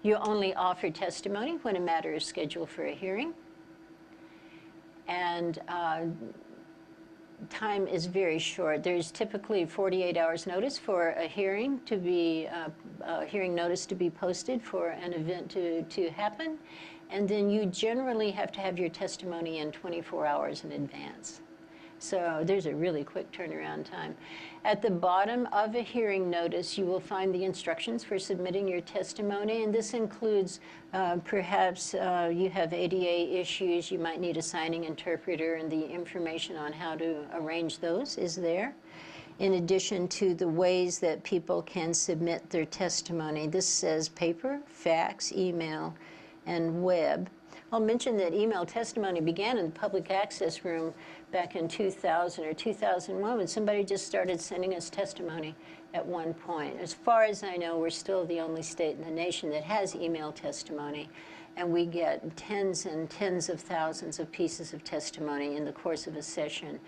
You only offer testimony when a matter is scheduled for a hearing. And time is very short. There's typically 48 hours notice for a hearing to be, a hearing notice to be posted for an event to happen. And then you generally have to have your testimony in 24 hours in advance. So there's a really quick turnaround time. At the bottom of a hearing notice, you will find the instructions for submitting your testimony, and this includes perhaps you have ADA issues, you might need a signing interpreter, and the information on how to arrange those is there. In addition to the ways that people can submit their testimony. This says paper, fax, email, and web. I'll mention that email testimony began in the public access room back in 2000 or 2001 when somebody just started sending us testimony at one point. As far as I know, we're still the only state in the nation that has email testimony, and we get tens and tens of thousands of pieces of testimony in the course of a session.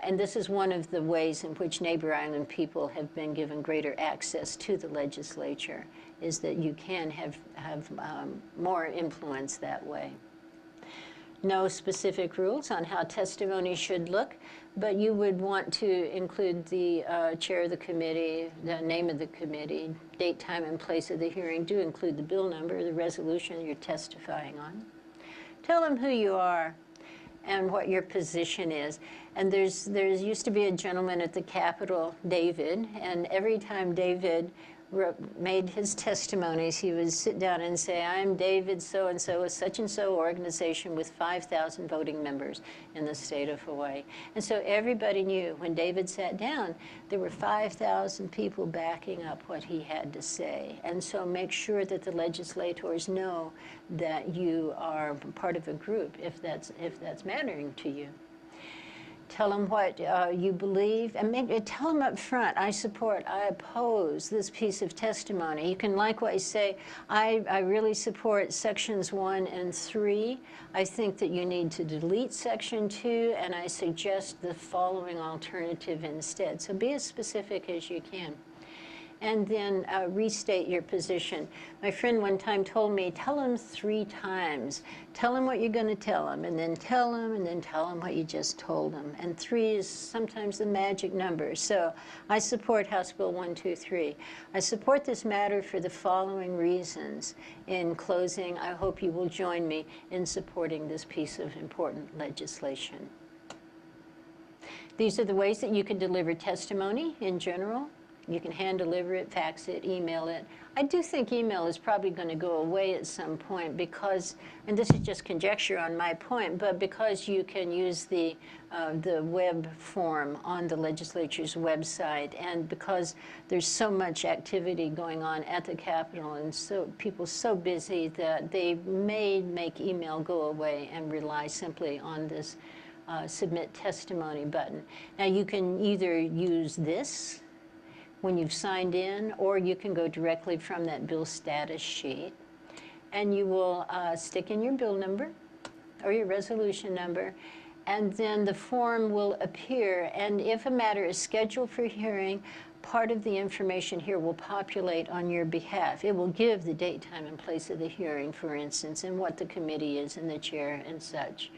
And this is one of the ways in which Neighbor Island people have been given greater access to the legislature, is that you can have more influence that way. No specific rules on how testimony should look, but you would want to include the chair of the committee, the name of the committee, date, time, and place of the hearing. Do include the bill number, the resolution you're testifying on. Tell them who you are and what your position is. And there used to be a gentleman at the Capitol, David, and every time David made his testimonies, he would sit down and say, I'm David so-and-so, a such-and-so organization with 5,000 voting members in the state of Hawaii. And so everybody knew when David sat down, there were 5,000 people backing up what he had to say. And so make sure that the legislators know that you are part of a group if that's mattering to you. Tell them what you believe, and tell them up front, I support, I oppose this piece of testimony. You can likewise say, I really support sections 1 and 3. I think that you need to delete section 2, and I suggest the following alternative instead. So be as specific as you can. And then restate your position. My friend one time told me, tell them 3 times. Tell them what you're going to tell them, and then tell them, and then tell them what you just told them. And 3 is sometimes the magic number. So I support House Bill 123. I support this matter for the following reasons. In closing, I hope you will join me in supporting this piece of important legislation. These are the ways that you can deliver testimony in general. You can hand deliver it, fax it, email it. I do think email is probably going to go away at some point because, and this is just conjecture on my point, but because you can use the web form on the legislature's website, and because there's so much activity going on at the Capitol and so people so busy that they may make email go away and rely simply on this submit testimony button. Now you can either use this when you've signed in, or you can go directly from that bill status sheet, and you will stick in your bill number or your resolution number, and then the form will appear, and if a matter is scheduled for hearing, part of the information here will populate on your behalf. It will give the date, time, and place of the hearing, for instance, and what the committee is and the chair and such.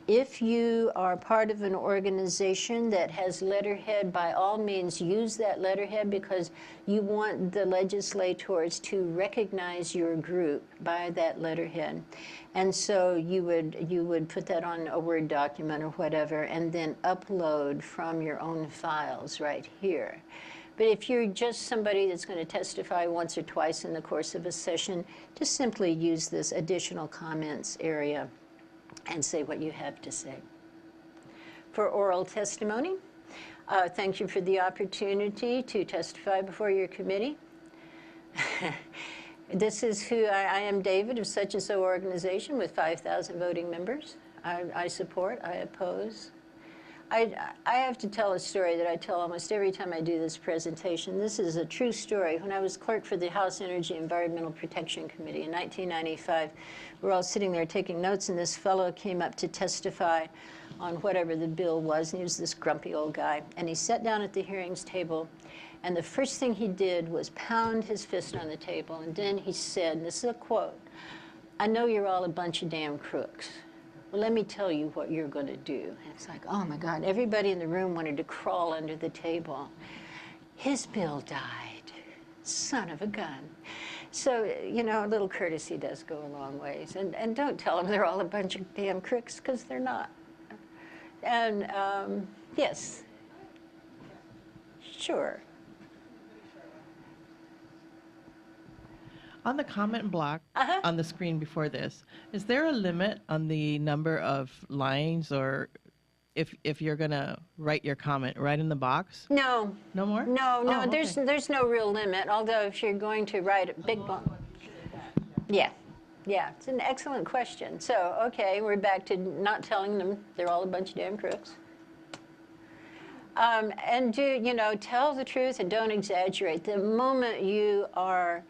If you are part of an organization that has letterhead, by all means use that letterhead because you want the legislators to recognize your group by that letterhead. And so you would put that on a Word document or whatever and then upload from your own files right here. But if you're just somebody that's going to testify once or twice in the course of a session, just simply use this additional comments area and say what you have to say. For oral testimony, thank you for the opportunity to testify before your committee. This is who I am, David, of such-and-so organization with 5,000 voting members. I support, I oppose. I have to tell a story that I tell almost every time I do this presentation. This is a true story. When I was clerk for the House Energy Environmental Protection Committee in 1995, we were all sitting there taking notes, and this fellow came up to testify on whatever the bill was, and he was this grumpy old guy. And he sat down at the hearings table, And the first thing he did was pound his fist on the table, and then he said, and this is a quote, "I know you're all a bunch of damn crooks. Well, let me tell you what you're going to do." And it's like, oh my God, everybody in the room wanted to crawl under the table. His bill died. Son of a gun. So, you know, a little courtesy does go a long ways. And don't tell them they're all a bunch of damn crooks, because they're not. And yes, sure. On the comment block on the screen before this, is there a limit on the number of lines, or if you're going to write your comment right in the box? No. No more? No, no, Oh, okay. there's no real limit, although if you're going to write a big bump. Yeah, yeah, it's an excellent question. So, okay, we're back to not telling them they're all a bunch of damn crooks. And do, you know, tell the truth and don't exaggerate. The moment you are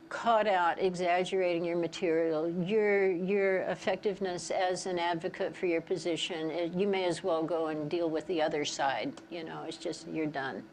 caught out exaggerating your material, your effectiveness as an advocate for your position, you may as well go and deal with the other side. You know, it's just, you're done.